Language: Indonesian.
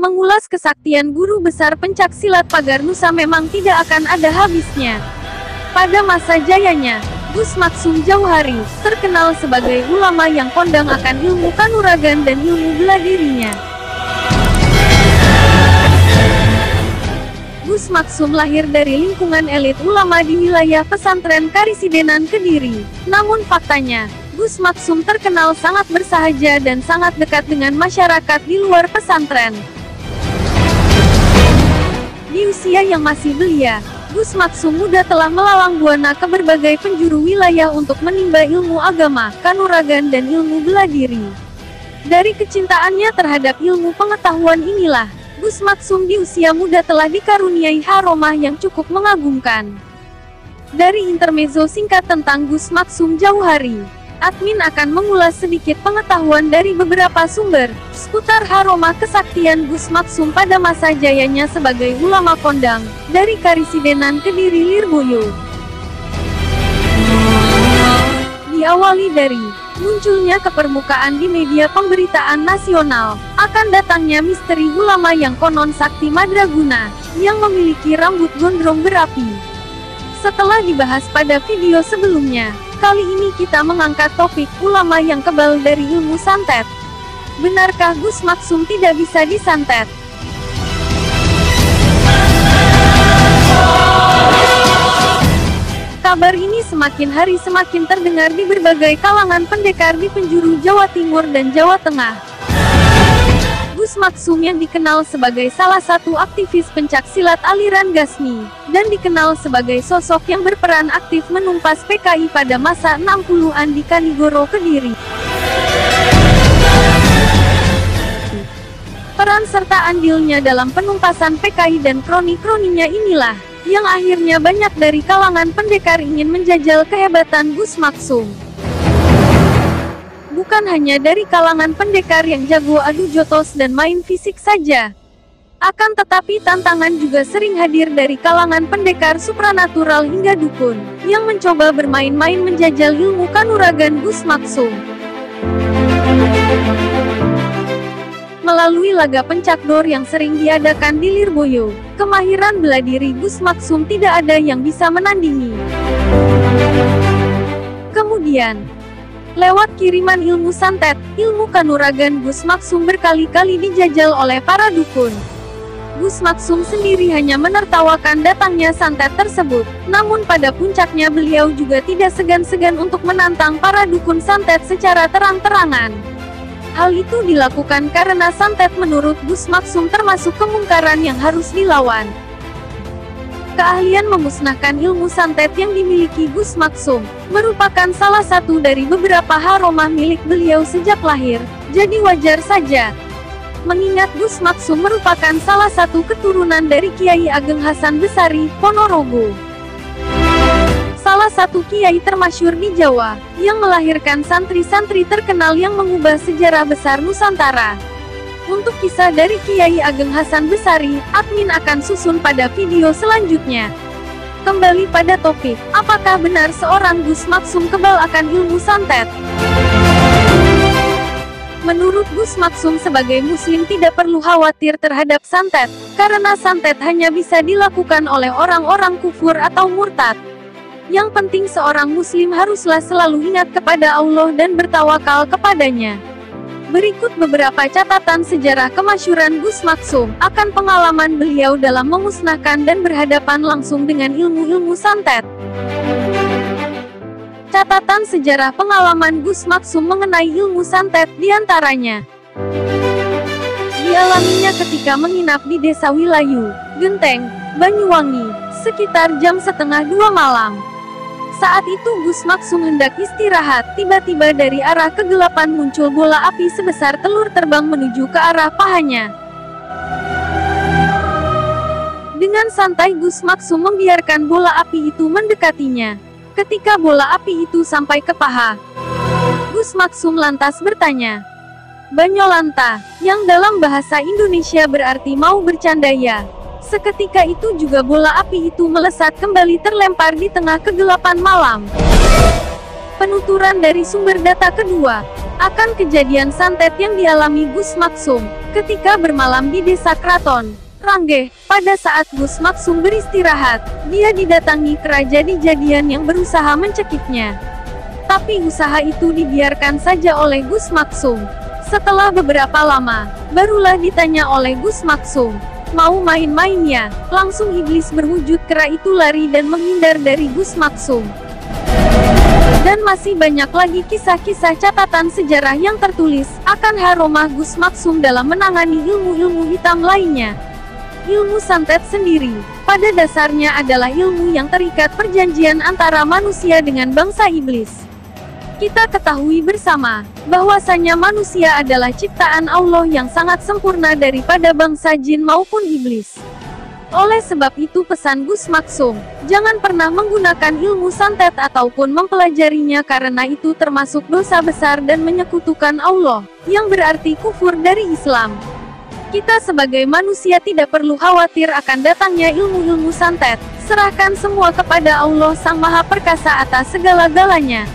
Mengulas kesaktian guru besar pencak silat pagar Nusa memang tidak akan ada habisnya. Pada masa jayanya, Gus Maksum Jauhari terkenal sebagai ulama yang kondang akan ilmu kanuragan dan ilmu bela dirinya. Gus Maksum lahir dari lingkungan elit ulama di wilayah pesantren Karisidenan Kediri. Namun faktanya, Gus Maksum terkenal sangat bersahaja dan sangat dekat dengan masyarakat di luar pesantren. Di usia yang masih belia, Gus Maksum muda telah melalang buana ke berbagai penjuru wilayah untuk menimba ilmu agama, kanuragan dan ilmu bela diri. Dari kecintaannya terhadap ilmu pengetahuan inilah, Gus Maksum di usia muda telah dikaruniai haromah yang cukup mengagumkan. Dari intermezzo singkat tentang Gus Maksum Jauhari, admin akan mengulas sedikit pengetahuan dari beberapa sumber seputar haromah kesaktian Gus Maksum pada masa jayanya sebagai ulama kondang dari Karisidenan Kediri Lirboyo. Diawali dari munculnya ke permukaan di media pemberitaan nasional akan datangnya misteri ulama yang konon sakti madraguna yang memiliki rambut gondrong berapi. Setelah dibahas pada video sebelumnya, kali ini kita mengangkat topik ulama yang kebal dari ilmu santet. Benarkah Gus Maksum tidak bisa disantet? Kabar ini semakin hari semakin terdengar di berbagai kalangan pendekar di penjuru Jawa Timur dan Jawa Tengah. Gus Maksum yang dikenal sebagai salah satu aktivis pencak silat aliran Gasmi, dan dikenal sebagai sosok yang berperan aktif menumpas PKI pada masa 60-an di Kanigoro, Kediri. Peran serta andilnya dalam penumpasan PKI dan kroni-kroninya inilah yang akhirnya banyak dari kalangan pendekar ingin menjajal kehebatan Gus Maksum. Bukan hanya dari kalangan pendekar yang jago adu jotos dan main fisik saja. Akan tetapi tantangan juga sering hadir dari kalangan pendekar supranatural hingga dukun, yang mencoba bermain-main menjajal ilmu kanuragan Gus Maksum. Melalui laga pencakdor yang sering diadakan di Lirboyo, kemahiran bela diri Gus Maksum tidak ada yang bisa menandingi. Kemudian, lewat kiriman ilmu santet, ilmu kanuragan Gus Maksum berkali-kali dijajal oleh para dukun. Gus Maksum sendiri hanya menertawakan datangnya santet tersebut, namun pada puncaknya beliau juga tidak segan-segan untuk menantang para dukun santet secara terang-terangan. Hal itu dilakukan karena santet menurut Gus Maksum termasuk kemungkaran yang harus dilawan. Keahlian memusnahkan ilmu santet yang dimiliki Gus Maksum merupakan salah satu dari beberapa haromah milik beliau sejak lahir, jadi wajar saja. Mengingat Gus Maksum merupakan salah satu keturunan dari Kiai Ageng Hasan Besari, Ponorogo. Salah satu kiai termasyhur di Jawa, yang melahirkan santri-santri terkenal yang mengubah sejarah besar Nusantara. Untuk kisah dari Kiai Ageng Hasan Besari, admin akan susun pada video selanjutnya. Kembali pada topik, apakah benar seorang Gus Maksum kebal akan ilmu santet? Menurut Gus Maksum sebagai muslim tidak perlu khawatir terhadap santet, karena santet hanya bisa dilakukan oleh orang-orang kufur atau murtad. Yang penting seorang muslim haruslah selalu ingat kepada Allah dan bertawakal kepadanya. Berikut beberapa catatan sejarah kemasyhuran Gus Maksum akan pengalaman beliau dalam memusnahkan dan berhadapan langsung dengan ilmu-ilmu santet. Catatan sejarah pengalaman Gus Maksum mengenai ilmu santet diantaranya dialaminya ketika menginap di Desa Wilayu, Genteng, Banyuwangi, sekitar jam 1:30 malam. Saat itu Gus Maksum hendak istirahat, tiba-tiba dari arah kegelapan muncul bola api sebesar telur terbang menuju ke arah pahanya. Dengan santai Gus Maksum membiarkan bola api itu mendekatinya. Ketika bola api itu sampai ke paha, Gus Maksum lantas bertanya, "Banyolanta," yang dalam bahasa Indonesia berarti mau bercanda ya. Seketika itu juga bola api itu melesat kembali terlempar di tengah kegelapan malam. Penuturan dari sumber data kedua. akan kejadian santet yang dialami Gus Maksum ketika bermalam di desa Kraton Ranggeh. Pada saat Gus Maksum beristirahat, dia didatangi kerajaan yang berusaha mencekiknya. Tapi usaha itu dibiarkan saja oleh Gus Maksum. Setelah beberapa lama, barulah ditanya oleh Gus Maksum, "Mau main-main ya?" Langsung iblis berwujud kera itu lari dan menghindar dari Gus Maksum. Dan masih banyak lagi kisah-kisah catatan sejarah yang tertulis akan haromah Gus Maksum dalam menangani ilmu-ilmu hitam lainnya. Ilmu santet sendiri, pada dasarnya adalah ilmu yang terikat perjanjian antara manusia dengan bangsa iblis. Kita ketahui bersama, bahwasanya manusia adalah ciptaan Allah yang sangat sempurna daripada bangsa jin maupun iblis. Oleh sebab itu pesan Gus Maksum, jangan pernah menggunakan ilmu santet ataupun mempelajarinya karena itu termasuk dosa besar dan menyekutukan Allah, yang berarti kufur dari Islam. Kita sebagai manusia tidak perlu khawatir akan datangnya ilmu-ilmu santet, serahkan semua kepada Allah Sang Maha Perkasa atas segala-galanya.